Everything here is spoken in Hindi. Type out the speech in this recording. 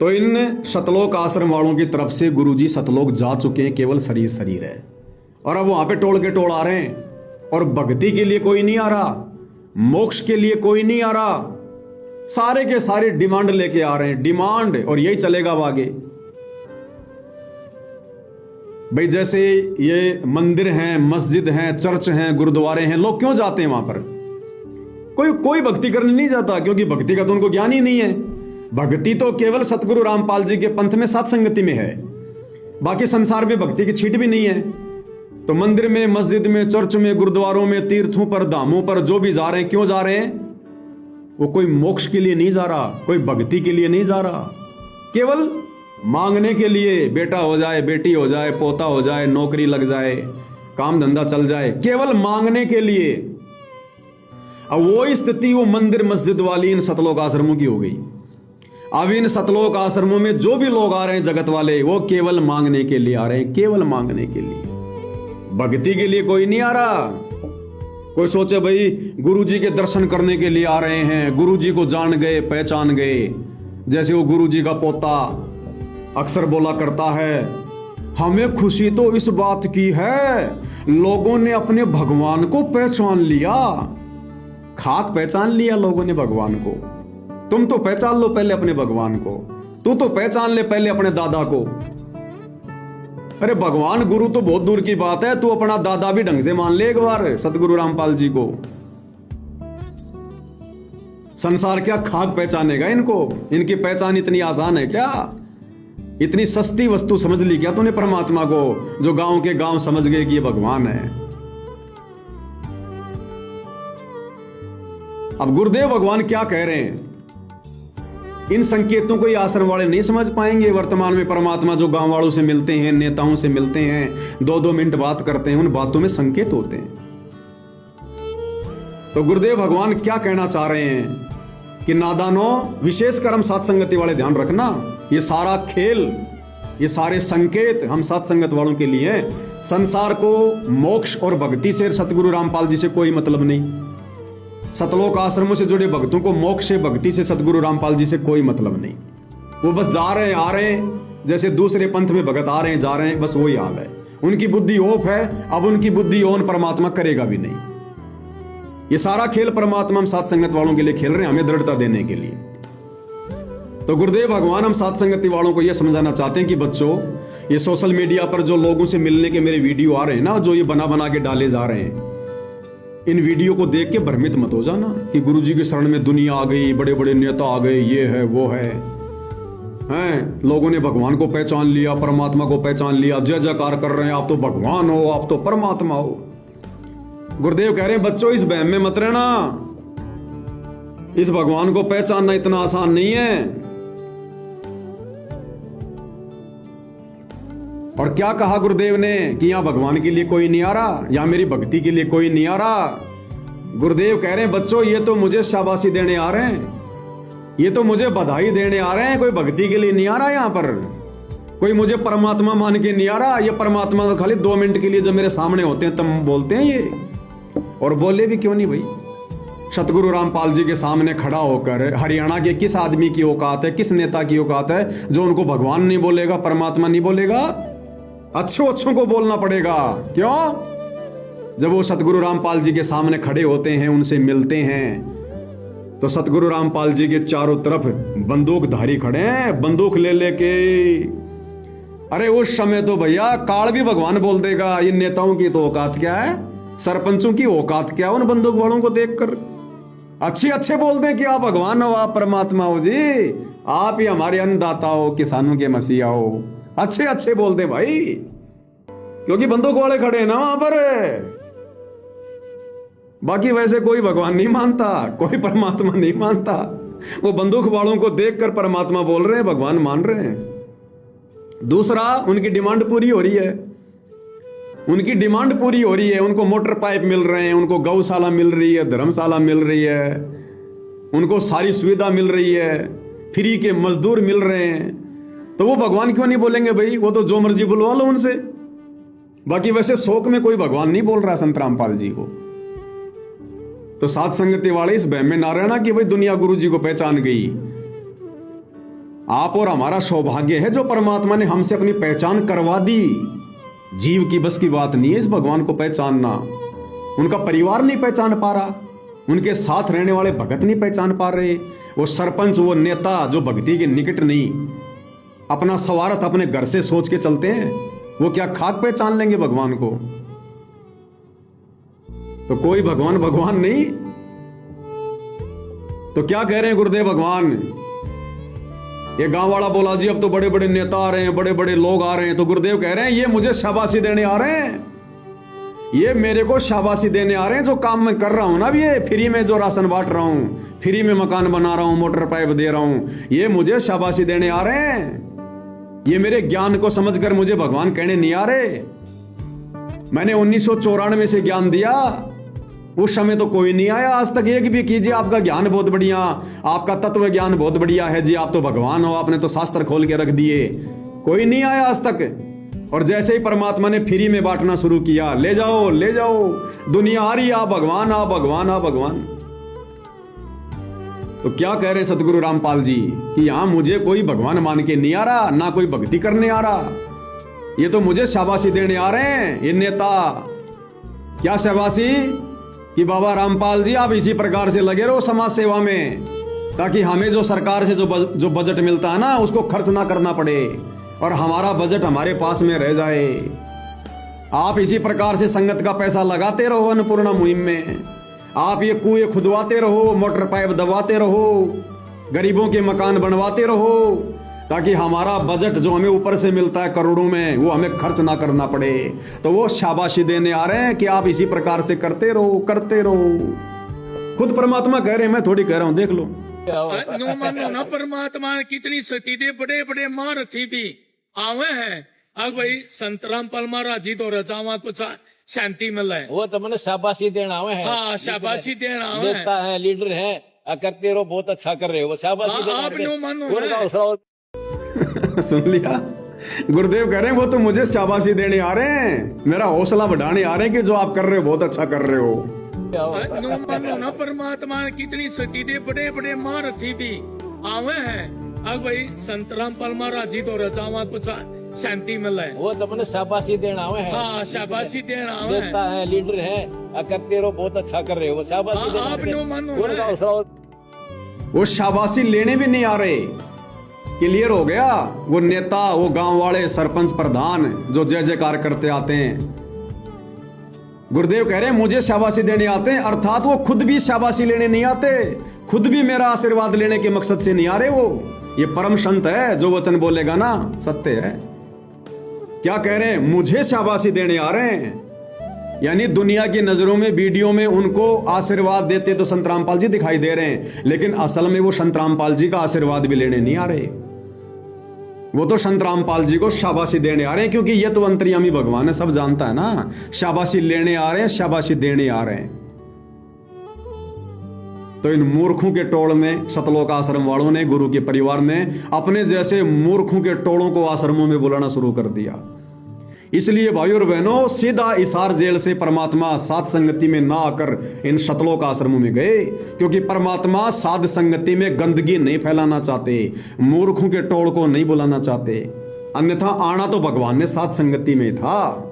तो इन सतलोक आश्रम वालों की तरफ से गुरुजी सतलोक जा चुके हैं, केवल शरीर शरीर है। और अब वहां पे टोल के टोल आ रहे हैं, और भक्ति के लिए कोई नहीं आ रहा, मोक्ष के लिए कोई नहीं आ रहा, सारे के सारे डिमांड लेके आ रहे हैं, डिमांड। और यही चलेगा अब आगे। भाई जैसे ये मंदिर हैं, मस्जिद हैं, चर्च हैं, गुरुद्वारे हैं, लोग क्यों जाते हैं वहां पर? कोई भक्ति करने नहीं जाता, क्योंकि भक्ति का तो उनको ज्ञान ही नहीं है। भक्ति तो केवल सतगुरु रामपाल जी के पंथ में सात संगति में है, बाकी संसार में भक्ति की छींट भी नहीं है। तो मंदिर में, मस्जिद में, चर्च में, गुरुद्वारों में, तीर्थों पर, धामों पर जो भी जा रहे हैं, क्यों जा रहे हैं? वो कोई मोक्ष के लिए नहीं जा रहा, कोई भक्ति के लिए नहीं जा रहा, केवल मांगने के लिए। बेटा हो जाए, बेटी हो जाए, पोता हो जाए, नौकरी लग जाए, काम धंधा चल जाए, केवल मांगने के लिए। अब वो स्थिति वो मंदिर मस्जिद वाली इन सतलोक आश्रमों की हो गई। अब इन सतलोक आश्रमों में जो भी लोग आ रहे हैं जगत वाले, वो केवल मांगने के लिए आ रहे हैं, केवल मांगने के लिए। भक्ति के लिए कोई नहीं आ रहा। कोई सोचे भाई गुरुजी के दर्शन करने के लिए आ रहे हैं, गुरुजी को जान गए, पहचान गए। जैसे वो गुरुजी का पोता अक्सर बोला करता है, हमें खुशी तो इस बात की है लोगों ने अपने भगवान को पहचान लिया। खाक पहचान लिया लोगों ने भगवान को। तुम तो पहचान लो पहले अपने भगवान को, तू तो पहचान ले पहले अपने दादा को। अरे भगवान गुरु तो बहुत दूर की बात है, तू अपना दादा भी ढंग से मान ले एक बार, सतगुरु रामपाल जी को। संसार क्या खाक पहचानेगा इनको? इनकी पहचान इतनी आसान है क्या? इतनी सस्ती वस्तु समझ ली क्या तूने परमात्मा को, जो गांव के गांव समझ गए कि ये भगवान है? अब गुरुदेव भगवान क्या कह रहे हैं, इन संकेतों को ये आश्रम वाले नहीं समझ पाएंगे। वर्तमान में परमात्मा जो गांव वालों से मिलते हैं, नेताओं से मिलते हैं, 2-2 मिनट बात करते हैं, उन बातों में संकेत होते हैं। तो गुरुदेव भगवान क्या कहना चाह रहे हैं कि नादानों, विशेषकर हम सात संगति वाले ध्यान रखना, ये सारा खेल, ये सारे संकेत हम सात संगत वालों के लिए हैं। संसार को मोक्ष और भक्ति से सतगुरु रामपाल जी से कोई मतलब नहीं। सतलोक आश्रमों से जुड़े भक्तों को मोक्ष से, भक्ति से सतगुरु रामपाल जी से कोई मतलब नहीं। वो बस जा रहे हैं, आ रहे हैं, जैसे दूसरे पंथ में भगत आ रहे हैं, जा रहे हैं, बस वही हाल है। उनकी बुद्धि ऑफ है, अब उनकी बुद्धि ऑन परमात्मा करेगा भी नहीं। ये सारा खेल परमात्मा हम सात संगत वालों के लिए खेल रहे हैं, हमें दृढ़ता देने के लिए। तो गुरुदेव भगवान हम सात संगति वालों को यह समझाना चाहते हैं कि बच्चों, ये सोशल मीडिया पर जो लोगों से मिलने के मेरे वीडियो आ रहे हैं ना, जो ये बना बना के डाले जा रहे हैं, इन वीडियो को देख के भ्रमित मत हो जाना कि गुरुजी के शरण में दुनिया आ गई, बड़े बड़े नेता आ गए, ये है वो है, हैं लोगों ने भगवान को पहचान लिया, परमात्मा को पहचान लिया, जय जयकार कर रहे हैं, आप तो भगवान हो, आप तो परमात्मा हो। गुरुदेव कह रहे हैं बच्चों, इस बहम में मत रहना। इस भगवान को पहचानना इतना आसान नहीं है। और क्या कहा गुरुदेव ने कि यहां भगवान के लिए कोई नहीं आ रहा, यहां मेरी भक्ति के लिए कोई नहीं आ रहा। गुरुदेव कह रहे हैं बच्चों, ये तो मुझे शाबाशी देने आ रहे हैं, ये तो मुझे बधाई देने आ रहे हैं, कोई भक्ति के लिए नहीं आ रहा यहां पर, कोई मुझे परमात्मा मान के नहीं आ रहा। ये परमात्मा तो खाली 2 मिनट के लिए जब मेरे सामने होते हैं तब बोलते हैं ये, और बोले भी क्यों नहीं भाई। सतगुरु रामपाल जी के सामने खड़ा होकर हरियाणा के किस आदमी की औकात है, किस नेता की औकात है जो उनको भगवान नहीं बोलेगा, परमात्मा नहीं बोलेगा? अच्छों को बोलना पड़ेगा। क्यों? जब वो सतगुरु रामपाल जी के सामने खड़े होते हैं, उनसे मिलते हैं, तो सतगुरु रामपाल जी के चारों तरफ बंदूकधारी खड़े हैं, बंदूक ले लेके। अरे उस समय तो भैया काल भी भगवान बोल देगा। इन नेताओं की तो औकात क्या है, सरपंचों की औकात क्या, उन बंदूक वालों को देखकर अच्छे बोल दें कि आप भगवान हो, आप परमात्मा हो जी, आप ही हमारे अन्नदाता हो, किसानों के मसीहा हो। अच्छे बोल दे भाई, क्योंकि बंदूक वाले खड़े हैं ना वहां पर। बाकी वैसे कोई भगवान नहीं मानता, कोई परमात्मा नहीं मानता। वो बंदूक वालों को देखकर परमात्मा बोल रहे हैं, भगवान मान रहे हैं। दूसरा, उनकी डिमांड पूरी हो रही है, उनकी डिमांड पूरी हो रही है। उनको मोटर पाइप मिल रहे हैं, उनको गौशाला मिल रही है, धर्मशाला मिल रही है, उनको सारी सुविधा मिल रही है, फ्री के मजदूर मिल रहे हैं। तो वो भगवान क्यों नहीं बोलेंगे भाई? वो तो जो मर्जी बुलवा लो उनसे। बाकी वैसे शोक में कोई भगवान नहीं बोल रहा संत रामपाल जी को। तो सात संगति वाले इस बहम में ना रहना कि भाई दुनिया गुरु जी को पहचान गई। आप और हमारा सौभाग्य है जो परमात्मा ने हमसे अपनी पहचान करवा दी। जीव की बस की बात नहीं है इस भगवान को पहचानना। उनका परिवार नहीं पहचान पा रहा, उनके साथ रहने वाले भगत नहीं पहचान पा रहे, वो सरपंच, वो नेता जो भक्ति के निकट नहीं, अपना स्वार्थ अपने घर से सोच के चलते हैं, वो क्या खाक पहचान लेंगे भगवान को? तो कोई भगवान भगवान नहीं। तो क्या कह रहे हैं गुरुदेव भगवान? ये गांव वाला बोला जी अब तो बड़े बड़े नेता आ रहे हैं, बड़े बड़े लोग आ रहे हैं। तो गुरुदेव कह रहे हैं ये मुझे शाबाशी देने आ रहे हैं, ये मेरे को शाबाशी देने आ रहे हैं जो काम मैं कर रहा हूं ना। अब ये फ्री में जो राशन बांट रहा हूं, फ्री में मकान बना रहा हूं, मोटर पाइप दे रहा हूं, ये मुझे शाबाशी देने आ रहे हैं। ये मेरे ज्ञान को समझकर मुझे भगवान कहने नहीं आ रहे। मैंने 1994 से ज्ञान दिया, उस समय तो कोई नहीं आया आज तक एक भी कीजिए आपका ज्ञान बहुत बढ़िया, आपका तत्व ज्ञान बहुत बढ़िया है जी, आप तो भगवान हो, आपने तो शास्त्र खोल के रख दिए। कोई नहीं आया आज तक। और जैसे ही परमात्मा ने फ्री में बांटना शुरू किया, ले जाओ ले जाओ, दुनिया आ रही, आप भगवान, आप भगवान, आप भगवान। तो क्या कह रहे सतगुरु रामपाल जी कि यहां मुझे कोई भगवान मान के नहीं आ रहा, ना कोई भक्ति करने आ रहा, ये तो मुझे शाबाशी देने आ रहे हैं ये नेता। क्या शाबाशी? कि बाबा रामपाल जी आप इसी प्रकार से लगे रहो समाज सेवा में, ताकि हमें जो सरकार से जो बजट मिलता है ना उसको खर्च ना करना पड़े और हमारा बजट हमारे पास में रह जाए। आप इसी प्रकार से संगत का पैसा लगाते रहो अन्नपूर्णा मुहिम में, आप ये कुएं खुदवाते रहो, मोटर पाइप दबाते रहो, गरीबों के मकान बनवाते रहो, ताकि हमारा बजट जो हमें ऊपर से मिलता है करोड़ों में वो हमें खर्च ना करना पड़े। तो वो शाबाशी देने आ रहे हैं कि आप इसी प्रकार से करते रहो, करते रहो। खुद परमात्मा कह रहे हैं, मैं थोड़ी कह रहा हूं, देख लो। ना परमात्मा कितनी शक्ति दे, बड़े बड़े महारथी भी आवे हैं। अब भाई संत रामपाल महाराज जी तो रचावा कुछ शांति मिले, वो तो मैंने शाबाशी देना हुए हैं। हाँ शाबाशी देना आवे नेता है, लीडर है, करते रहो, बहुत अच्छा कर रहे हो, वो शाबाशी आप नो मानो देना। सुन लिया, गुरुदेव कह रहे हैं वो तो मुझे शाबाशी देने आ रहे हैं, मेरा हौसला बढ़ाने आ रहे हैं कि जो आप कर रहे हो बहुत अच्छा कर रहे हो। नो मानो ना परमात्मा कितनी शक्ति दे, बड़े बड़े महारथी भी आवे हैं। अब भाई संत रामपाल महाराज जी तो रचावा कुछ शांति मिले, वो तो मैंने शाबाशी देना हुए हैं। हाँ शाबाशी देना आवे नेता है, लीडर है, करते रहो, बहुत अच्छा कर रहे हो, वो शाबाशी आप नो मानो वो शाबाशी लेने भी नहीं आ रहे। क्लियर हो गया? वो नेता, वो गांव वाले, सरपंच, प्रधान जो जय जयकार करते आते हैं, गुरुदेव कह रहे हैं मुझे शाबाशी देने आते हैं, अर्थात वो खुद भी शाबाशी लेने नहीं आते, खुद भी मेरा आशीर्वाद लेने के मकसद से नहीं आ रहे। वो ये परम संत है, जो वचन बोलेगा ना सत्य है। क्या कह रहे हैं? मुझे शाबाशी देने आ रहे हैं, यानी दुनिया की नजरों में, वीडियो में उनको आशीर्वाद देते तो संत रामपाल जी दिखाई दे रहे हैं, लेकिन असल में वो संत रामपाल जी का आशीर्वाद भी लेने नहीं आ रहे, वो तो संत रामपाल जी को शाबाशी देने आ रहे हैं, क्योंकि ये तो अंतर्यामी भगवान है, सब जानता है ना। शाबाशी लेने आ रहे हैं, शाबाशी देने आ रहे हैं। तो इन मूर्खों के टोल में सतलोक आश्रम वालों ने, गुरु के परिवार ने अपने जैसे मूर्खों के टोलों को आश्रमों में बुलाना शुरू कर दिया। इसलिए भाई और बहनों, सीधा इसार जेल से परमात्मा साध संगति में ना आकर इन सतलोक आश्रमों में गए, क्योंकि परमात्मा साध संगति में गंदगी नहीं फैलाना चाहते, मूर्खों के टोल को नहीं बुलाना चाहते। अन्यथा आना तो भगवान ने साध संगति में था।